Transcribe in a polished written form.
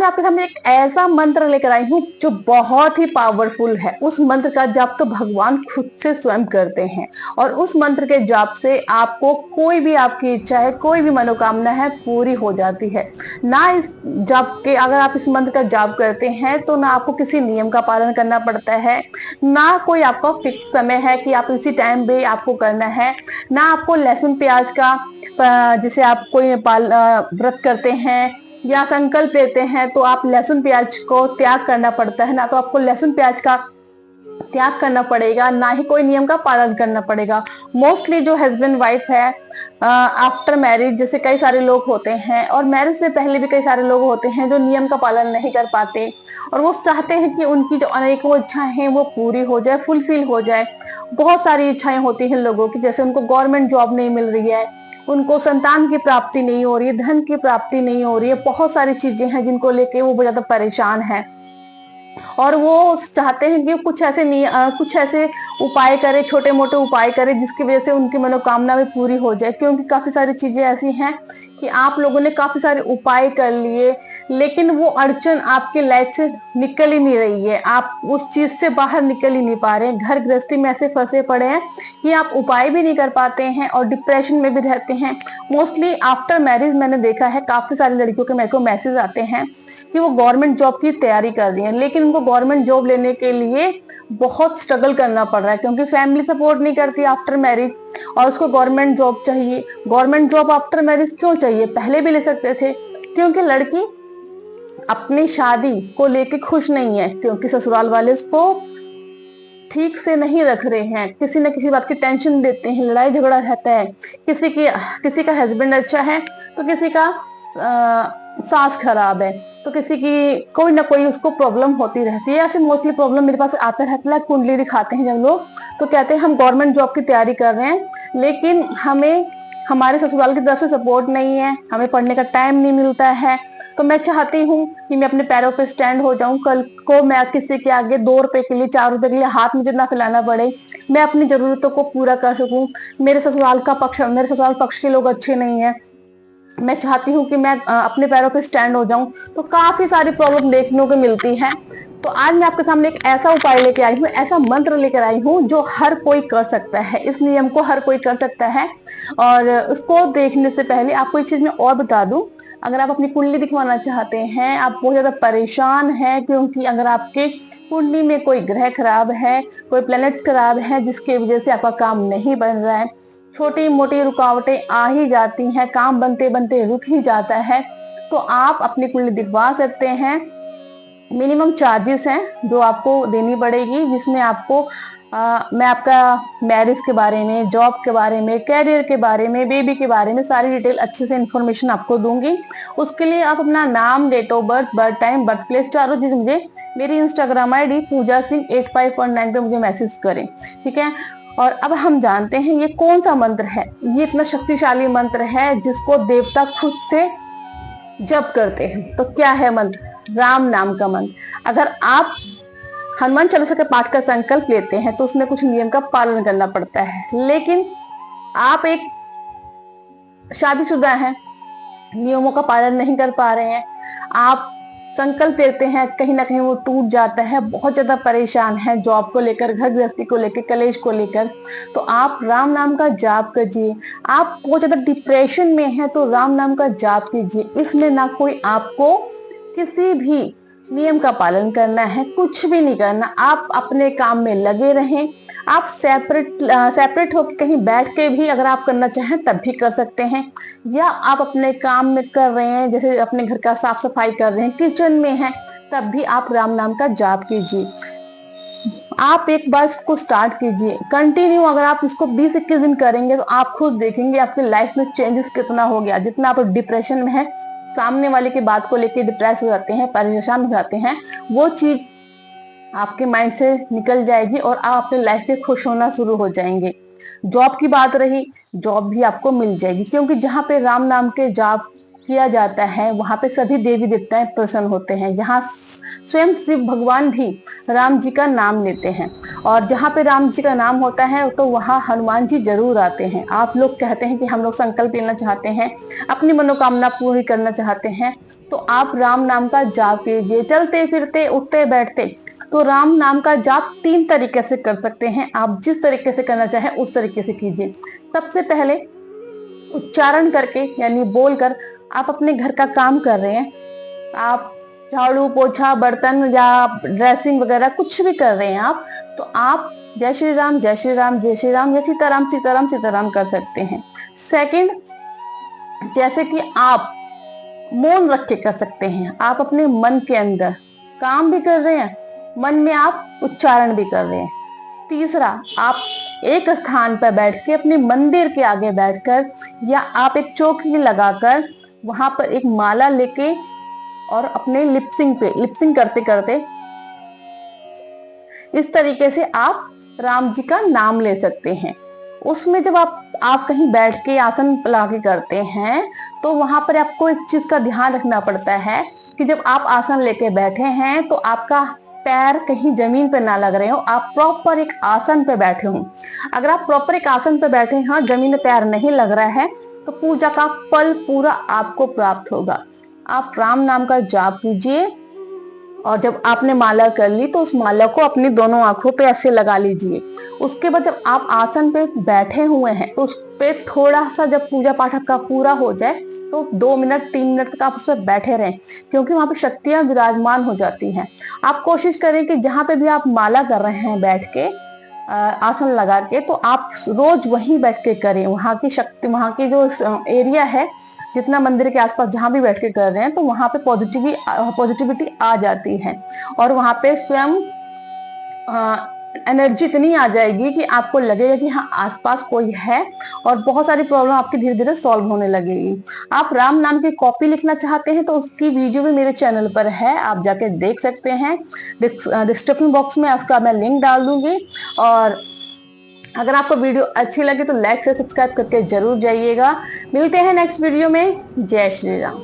मैं आपके सामने एक ऐसा मंत्र लेकर आई हूँ जो बहुत ही पावरफुल है। उस मंत्र का जाप तो भगवान खुद से स्वयं करते हैं और उस मंत्र के जाप से आपको कोई भी आपकी इच्छा है, कोई भी मनोकामना है, पूरी हो जाती है। ना इस जाप के अगर आप इस मंत्र का जाप करते हैं तो ना आपको किसी नियम का पालन करना पड़ता है, ना कोई आपका फिक्स समय है कि आप इसी टाइम पे आपको करना है, ना आपको लहसुन प्याज का जैसे आप कोई व्रत करते हैं या संकल्प लेते हैं तो आप लहसुन प्याज को त्याग करना पड़ता है, ना तो आपको लहसुन प्याज का त्याग करना पड़ेगा, ना ही कोई नियम का पालन करना पड़ेगा। मोस्टली जो हस्बैंड वाइफ है आफ्टर मैरिज, जैसे कई सारे लोग होते हैं और मैरिज से पहले भी कई सारे लोग होते हैं जो नियम का पालन नहीं कर पाते और वो चाहते हैं कि उनकी जो अनेकों इच्छाएं हैं वो पूरी हो जाए, फुलफिल हो जाए। बहुत सारी इच्छाएं होती हैं लोगों की, जैसे उनको गवर्नमेंट जॉब नहीं मिल रही है, उनको संतान की प्राप्ति नहीं हो रही है, धन की प्राप्ति नहीं हो रही है, बहुत सारी चीजें हैं जिनको लेके वो बहुत ज्यादा परेशान है और वो चाहते हैं कि कुछ ऐसे उपाय करे, छोटे मोटे उपाय करे जिसकी वजह से उनकी मनोकामना भी पूरी हो जाए। क्योंकि काफी सारी चीजें ऐसी हैं कि आप लोगों ने काफी सारे उपाय कर लिए लेकिन वो अड़चन आपके लाइफ से निकल ही नहीं रही है, आप उस चीज से बाहर निकल ही नहीं पा रहे हैं। घर गृहस्थी में ऐसे फंसे पड़े हैं कि आप उपाय भी नहीं कर पाते हैं और डिप्रेशन में भी रहते हैं। मोस्टली आफ्टर मैरिज मैंने देखा है काफी सारी लड़कियों के मेरे को मैसेज आते हैं कि वो गवर्नमेंट जॉब की तैयारी कर रही हैं लेकिन उनको गवर्नमेंट जॉब लेने के लिए बहुत स्ट्रगल करना पड़ रहा है क्योंकि फैमिली सपोर्ट नहीं करती आफ्टर मैरिज और उसको गवर्नमेंट जॉब चाहिए। गवर्नमेंट जॉब आफ्टर मैरिज क्यों चाहिए? पहले भी ले सकते थे, क्योंकि लड़की अपनी शादी को लेके खुश नहीं है, क्योंकि ससुराल वाले उसको ठीक से नहीं रख रहे हैं, किसी न किसी बात की टेंशन देते हैं, लड़ाई झगड़ा रहता है। किसी का हस्बैंड अच्छा है तो किसी का सास खराब है, तो किसी की कोई ना कोई उसको प्रॉब्लम होती रहती है। ऐसे मोस्टली प्रॉब्लम मेरे पास आता रहता है। कुंडली दिखाते हैं जब लोग तो कहते हैं हम गवर्नमेंट जॉब की तैयारी कर रहे हैं लेकिन हमें हमारे ससुराल की तरफ से सपोर्ट नहीं है, हमें पढ़ने का टाइम नहीं मिलता है। तो मैं चाहती हूँ कि मैं अपने पैरों पे स्टैंड हो जाऊं, कल को मैं किसी के आगे 2 रुपए के लिए 4 रुपए के लिए हाथ मुझे ना फैलाना पड़े, मैं अपनी जरूरतों को पूरा कर सकूं। मेरे ससुराल पक्ष के लोग अच्छे नहीं है, मैं चाहती हूँ कि मैं अपने पैरों पे स्टैंड हो जाऊं। तो काफी सारी प्रॉब्लम देखने को मिलती है। तो आज मैं आपके सामने एक ऐसा उपाय लेके आई हूँ, ऐसा मंत्र लेकर आई हूँ जो हर कोई कर सकता है। इस नियम को हर कोई कर सकता है और उसको देखने से पहले आपको एक चीज मैं और बता दूं। अगर आप अपनी कुंडली दिखवाना चाहते हैं, आप बहुत ज्यादा परेशान हैं क्योंकि अगर आपके कुंडली में कोई ग्रह खराब है, कोई प्लैनेट्स खराब है जिसकी वजह से आपका काम नहीं बन रहा है, छोटी मोटी रुकावटें आ ही जाती हैं, काम बनते बनते रुक ही जाता है, तो आप अपनी कुंडली दिखवा सकते हैं। मिनिमम चार्जेस हैं जो आपको देनी पड़ेगी, जिसमें आपको मैं आपका मैरिज के बारे में, जॉब के बारे में, कैरियर के बारे में, बेबी के बारे में सारी डिटेल अच्छे से इन्फॉर्मेशन आपको दूंगी। उसके लिए आप अपना नाम, date of birth, birth time, birth place चारों चीज मुझे मेरी इंस्टाग्राम ID पूजा सिंह 8519 पे मुझे मैसेज करें, ठीक है। और अब हम जानते हैं ये कौन सा मंत्र है। ये इतना शक्तिशाली मंत्र है जिसको देवता खुद से जप करते हैं। तो क्या है मंत्र? राम नाम का मंत्र। अगर आप हनुमान चालीसा के पाठ का संकल्प लेते हैं तो उसमें कुछ नियम का पालन करना पड़ता है, लेकिन आप एक शादीशुदा हैं, नियमों का पालन नहीं कर पा रहे हैं, आप संकल्प लेते हैं कहीं ना कहीं वो टूट जाता है, बहुत ज्यादा परेशान है जॉब को लेकर, घर गृहस्थी को लेकर, कलेश को लेकर, तो आप राम नाम का जाप कीजिए। आप बहुत ज्यादा डिप्रेशन में है तो राम नाम का जाप कीजिए। इसमें ना कोई आपको किसी भी नियम का पालन करना है, कुछ भी नहीं करना, आप अपने काम में लगे रहें। आप सेपरेट होकर कहीं बैठ के भी अगर आप करना चाहें तब भी कर सकते हैं, या आप अपने काम में कर रहे हैं, जैसे अपने घर का साफ सफाई कर रहे हैं, किचन में हैं, तब भी आप राम नाम का जाप कीजिए। आप एक बार इसको स्टार्ट कीजिए कंटिन्यू। अगर आप इसको 20-21 दिन करेंगे तो आप खुद देखेंगे आपकी लाइफ में चेंजेस कितना हो गया। जितना आप डिप्रेशन में है, सामने वाले की बात को लेकर डिप्रेस हो जाते हैं, परेशान हो जाते हैं, वो चीज आपके माइंड से निकल जाएगी और आप अपने लाइफ में खुश होना शुरू हो जाएंगे। जॉब की बात रही, जॉब भी आपको मिल जाएगी, क्योंकि जहाँ पे राम नाम के जाप किया जाता है वहां पे सभी देवी देवताएं प्रसन्न होते हैं। यहाँ स्वयं शिव भगवान भी राम जी का नाम लेते हैं, और जहाँ पे राम जी का नाम होता है तो वहाँ हनुमान जी जरूर आते हैं। आप लोग कहते हैं कि हम लोग संकल्प लेना चाहते हैं, अपनी मनोकामना पूरी करना चाहते हैं, तो आप राम नाम का जाप कीजिए। चलते फिरते उठते बैठते तो राम नाम का जाप 3 तरीके से कर सकते हैं। आप जिस तरीके से करना चाहें उस तरीके से कीजिए। सबसे पहले उच्चारण करके यानी बोलकर आप अपने घर का काम कर रहे हैं, आप झाड़ू पोछा बर्तन या ड्रेसिंग वगैरह कुछ भी कर रहे हैं आप, तो आप जय श्री राम जय श्री राम जय श्री राम या सीताराम सीताराम सीताराम कर सकते हैं। सेकंड, जैसे कि आप मौन रख के कर सकते हैं। आप अपने मन के अंदर काम भी कर रहे हैं, मन में आप उच्चारण भी कर रहे हैं। तीसरा, आप एक स्थान पर बैठ के अपने मंदिर के आगे बैठकर या आप एक चौकी लगाकर वहां पर एक माला लेके और अपने लिपसिंग करते करते इस तरीके से आप राम जी का नाम ले सकते हैं। उसमें जब आप कहीं बैठ के आसन लगा के करते हैं तो वहां पर आपको एक चीज का ध्यान रखना पड़ता है कि जब आप आसन लेके बैठे हैं तो आपका पैर कहीं जमीन पे ना लग रहे हो, आप प्रॉपर एक आसन पे बैठे हो। अगर आप प्रॉपर एक आसन पे बैठे हैं, जमीन में पैर नहीं लग रहा है, तो पूजा का फल पूरा आपको प्राप्त होगा। आप राम नाम का जाप कीजिए, और जब आपने माला कर ली तो उस माला को अपनी दोनों आंखों पे ऐसे लगा लीजिए। उसके बाद जब आप आसन पे बैठे हुए हैं तो उस पे थोड़ा सा जब पूजा पाठ आपका पूरा हो जाए तो 2 मिनट 3 मिनट तक आप उस पर बैठे रहें, क्योंकि वहां पे शक्तियां विराजमान हो जाती हैं। आप कोशिश करें कि जहां पे भी आप माला कर रहे हैं बैठ के आसन लगा के, तो आप रोज वहीं बैठ के करें। वहां की शक्ति, वहां की जो एरिया है, जितना मंदिर के आसपास जहां भी बैठ के कर रहे हैं, तो वहां पे पॉजिटिविटी आ जाती है, और वहां पे स्वयं एनर्जी इतनी आ जाएगी कि आपको लगेगा कि हाँ आसपास कोई है, और बहुत सारी प्रॉब्लम आपकी धीरे धीरे सॉल्व होने लगेगी। आप राम नाम की कॉपी लिखना चाहते हैं तो उसकी वीडियो भी मेरे चैनल पर है, आप जाके देख सकते हैं। डिस्क्रिप्शन बॉक्स में उसका मैं लिंक डाल दूंगी। और अगर आपको वीडियो अच्छी लगे तो लाइक से सब्सक्राइब करके जरूर जाइएगा। मिलते हैं नेक्स्ट वीडियो में। जय श्री राम।